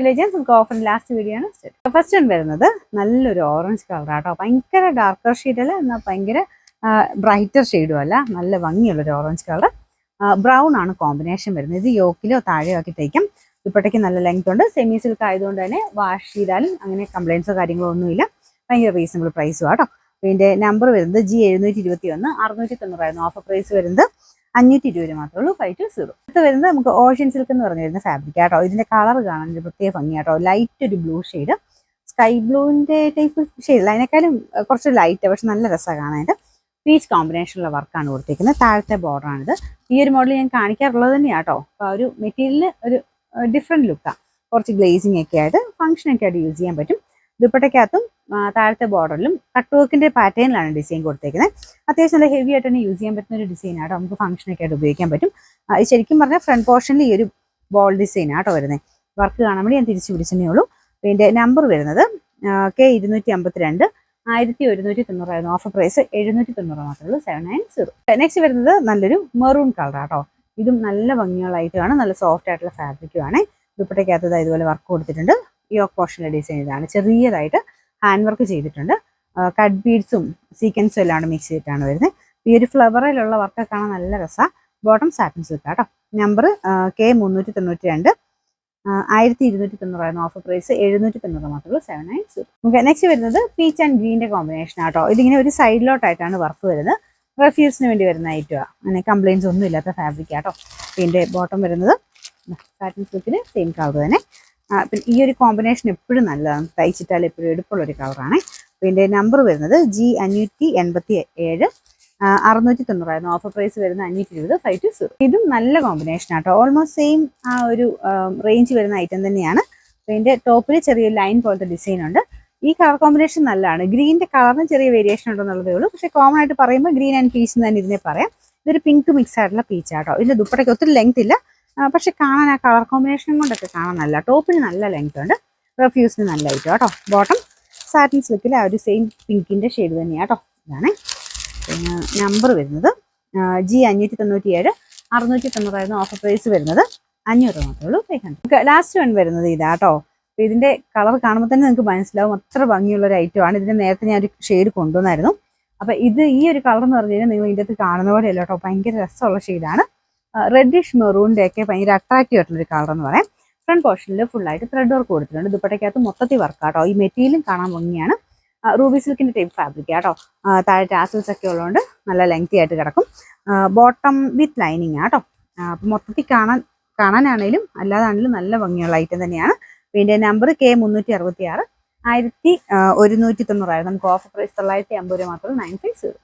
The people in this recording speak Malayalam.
ലെജൻസ് നമുക്ക് ഓഫറിന് ലാസ്റ്റ് വീഡിയോ ആണ്. ഫസ്റ്റ് വൺ വരുന്നത് നല്ലൊരു ഓറഞ്ച് കളർ ആട്ടോ. ഭയങ്കര ഡാർക്കർ ഷെയ്ഡല്ല, എന്നാൽ ഭയങ്കര ബ്രൈറ്റർ ഷെയ്ഡും അല്ല, നല്ല ഭംഗിയുള്ളൊരു ഓറഞ്ച് കളർ. ബ്രൗൺ ആണ് കോമ്പിനേഷൻ വരുന്നത്. ഇത് യോക്കിലോ താഴെയോ ആക്കി തയ്ക്കും. ദുപ്പട്ടയ്ക്ക് നല്ല ലെങ്ത് ഉണ്ട്. സെമി സിൽക്ക് ആയതുകൊണ്ട് തന്നെ വാഷ് ചെയ്താലും അങ്ങനെ കംപ്ലൈൻസോ കാര്യങ്ങളോ ഒന്നുമില്ല. ഭയങ്കര റീസണബിൾ പ്രൈസും ആട്ടോ. ഇതിന്റെ നമ്പർ വരുന്നത് G721, 690 ഓഫർ പ്രൈസ് വരുന്നത് 520 മാത്രമേ ഉള്ളൂ, 520. അടുത്ത് വരുന്നത് നമുക്ക് ഓഷ്യൻ സിൽക്ക് എന്ന് പറഞ്ഞു വരുന്ന ഫാബ്രിക് ആട്ടോ. ഇതിന്റെ കളർ കാണാൻ ഒരു പ്രത്യേക ഭംഗിയാട്ടോ. ലൈറ്റ് ഒരു ബ്ലൂ ഷെയ്ഡ്, സ്കൈ ബ്ലൂവിന്റെ ടൈപ്പ് ഷെയ്ഡ്, അതിനേക്കാളും കുറച്ച് ലൈറ്റ്, പക്ഷെ നല്ല രസമാണ് കാണാനായിട്ട്. പീച്ച് കോമ്പിനേഷനുള്ള വർക്കാണ് കൊടുത്തിരിക്കുന്നത്. താഴത്തെ ബോർഡർ ആണിത്. ഈ ഒരു മോഡൽ ഞാൻ കാണിക്കാറുള്ളത് തന്നെയാട്ടോ. അപ്പൊ ഒരു മെറ്റീരിയലിന് ഒരു ഡിഫറെന്റ് ലുക്കാണ്. കുറച്ച് ഗ്ലേസിംഗ് ഒക്കെ ആയിട്ട് ഫംഗ്ഷനൊക്കെ ആയിട്ട് യൂസ് ചെയ്യാൻ പറ്റും. ദുപ്പട്ടയ്ക്കകത്തും താഴത്തെ ബോർഡറിലും കട്ട് വർക്കിന്റെ പാറ്റേണിലാണ് ഡിസൈൻ കൊടുത്തേക്കുന്നത്. അത്യാവശ്യം നല്ല ഹെവി ആയിട്ട് തന്നെ യൂസ് ചെയ്യാൻ പറ്റുന്ന ഒരു ഡിസൈനാട്ടോ. നമുക്ക് ഫംഗ്ഷനൊക്കെ ആയിട്ട് ഉപയോഗിക്കാൻ പറ്റും. ശരിക്കും പറഞ്ഞാൽ ഫ്രണ്ട് പോർഷനിൽ ഈ ഒരു ബോൾ ഡിസൈൻ ആട്ടോ വരുന്നത്. വർക്ക് കാണാൻ വേണ്ടി ഞാൻ തിരിച്ചു പിടിച്ചതേ ഉള്ളൂ. ഇതിന്റെ നമ്പർ വരുന്നത് K252, 1190 ഓഫർ പ്രൈസ് 790 മാത്രമേ ഉള്ളൂ, 790. നെക്സ്റ്റ് വരുന്നത് നല്ലൊരു മെറൂൺ കളർ ആട്ടോ. ഇതും നല്ല ഭംഗിയുള്ള ഐറ്റമാണ്. നല്ല സോഫ്റ്റ് ആയിട്ടുള്ള ഫാബ്രിക്കും ആണ്. ദുപ്പട്ടയ്ക്കകത്ത് ഇതുപോലെ വർക്ക് കൊടുത്തിട്ടുണ്ട്. യോക്ക് പോർഷനിലെ ഡിസൈൻ ഇതാണ്. ചെറിയതായിട്ട് ഹാൻഡ് വർക്ക് ചെയ്തിട്ടുണ്ട്. കട്ട് ബീഡ്സും സീക്വൻസും എല്ലാം മിക്സ് ചെയ്തിട്ടാണ് വരുന്നത്. ഈ ഒരു ഫ്ലവറിലുള്ള വർക്ക് കാണാൻ നല്ല രസമാണ്. ബോട്ടം സാറ്റിൻ സിൽക്ക് കേട്ടോ. നമ്പർ K392, 1290 ഓഫർ പ്രൈസ് 790 മാത്രമേ, 790. നമുക്ക് നെക്സ്റ്റ് വരുന്നത് പീച്ച് ആൻഡ് ഗ്രീൻ്റെ കോമ്പിനേഷൻ ആട്ടോ. ഇതിങ്ങനെ ഒരു സൈഡിലോട്ടായിട്ടാണ് വർക്ക് വരുന്നത്. റെഫ്യൂസിന് വേണ്ടി വരുന്ന ഐറ്റമാണ്. അങ്ങനെ കംപ്ലൈൻസ് ഒന്നും ഇല്ലാത്ത ഫാബ്രിക് ആട്ടോ. ഇതിൻ്റെ ബോട്ടം വരുന്നത് സാറ്റിൻ സിൽക്കിന് സെയിം കളർ തന്നെ. പിന്നെ ഈ ഒരു കോമ്പിനേഷൻ എപ്പോഴും നല്ലതാണ്, തയ്ച്ചിട്ടാൽ എപ്പോഴും എടുപ്പുള്ളൊരു കളറാണ്. ഇതിൻ്റെ നമ്പർ വരുന്നത് G587, 690 ഓഫർ പ്രൈസ് വരുന്ന 520, 520. ഇതും നല്ല കോമ്പിനേഷൻ ആട്ടോ. ഓൾമോസ്റ്റ് സെയിം ആ ഒരു റേഞ്ച് വരുന്ന ഐറ്റം തന്നെയാണ്. ഇതിൻ്റെ ടോപ്പിൽ ചെറിയൊരു ലൈൻ പോലത്തെ ഡിസൈൻ ഉണ്ട്. ഈ കളർ കോമ്പിനേഷൻ നല്ലതാണ്. ഗ്രീനിന്റെ കളറിന് ചെറിയ വേരിയേഷൻ ഉണ്ടെന്നുള്ളതേ ഉള്ളൂ. പക്ഷേ കോമൺ ആയിട്ട് പറയുമ്പോൾ ഗ്രീൻ ആൻഡ് പീച്ച് എന്ന് തന്നെ ഇതിനെ പറയാം. ഇതൊരു പിങ്ക് മിക്സ് ആയിട്ടുള്ള പീച്ച് ആട്ടോ. ഇതിന്റെ ദുപ്പട്ടയ്ക്ക് ഒത്തിരി ലെങ്ത് ഇല്ല, പക്ഷെ കാണാൻ ആ കളർ കോമ്പിനേഷൻ കൊണ്ടൊക്കെ കാണാൻ നല്ല. ടോപ്പിന് നല്ല ലെങ്ത് ഉണ്ട്. റെഫ്യൂസിന് നല്ല ഐറ്റം കേട്ടോ. ബോട്ടം സാറ്റിൻ സിൽക്കിൽ ആ ഒരു സെയിം പിങ്കിന്റെ ഷെയ്ഡ് തന്നെയാണ് കേട്ടോ. ഇതാണ്. പിന്നെ നമ്പർ വരുന്നത് G597, 690 ഓഫർ പ്രൈസ് വരുന്നത് 500 മാത്രമേ ഉള്ളൂ, 500. ലാസ്റ്റ് വൺ വരുന്നത് ഇതാട്ടോ. അപ്പോൾ ഇതിന്റെ കളർ കാണുമ്പോൾ തന്നെ നിങ്ങൾക്ക് മനസ്സിലാവും അത്ര ഭംഗിയുള്ള ഒരു ഐറ്റമാണ്. ഇതിന്റെ നേരത്തെ ഞാൻ ഒരു ഷെയ്ഡ് കൊണ്ടുവന്നായിരുന്നു. അപ്പൊ ഇത് ഈ ഒരു കളർ എന്ന് പറഞ്ഞു കഴിഞ്ഞാൽ നിങ്ങൾ ഇതിൻ്റെ അകത്ത് കാണുന്ന പോലെ അല്ല കേട്ടോ. ഭയങ്കര രസമുള്ള ഷെയ്ഡാണ്. റെഡിഷ് മെറൂണിന്റെ ഒക്കെ ഭയങ്കര അട്രാക്റ്റീവ് ആയിട്ടുള്ള ഒരു കളർ എന്ന് പറയാം. ഫ്രണ്ട് പോർഷനിൽ ഫുള്ളായിട്ട് ത്രെഡ് വർക്ക് കൊടുത്തിട്ടുണ്ട്. ദുപ്പട്ടയ്ക്കകത്ത് മൊത്തത്തിൽ വർക്കാട്ടോ. ഈ മെറ്റീരിയലും കാണാൻ ഭംഗിയാണ്. റൂബി സിൽക്കിന്റെ ടൈപ്പ് ഫാബ്രിക് ആട്ടോ. താഴെ ടാസൽസ് ഒക്കെ ഉള്ളതുകൊണ്ട് നല്ല ലെങ്തി ആയിട്ട് കിടക്കും. ബോട്ടം വിത്ത് ലൈനിങ് ആട്ടോ. അപ്പം മൊത്തത്തിൽ കാണാനാണേലും അല്ലാതാണെങ്കിലും നല്ല ഭംഗിയുള്ള ഐറ്റം തന്നെയാണ്. ഇതിന്റെ നമ്പർ K366, 1190. നമുക്ക് ഓഫർ പ്രൈസ് 950 മാത്രമേ, 950.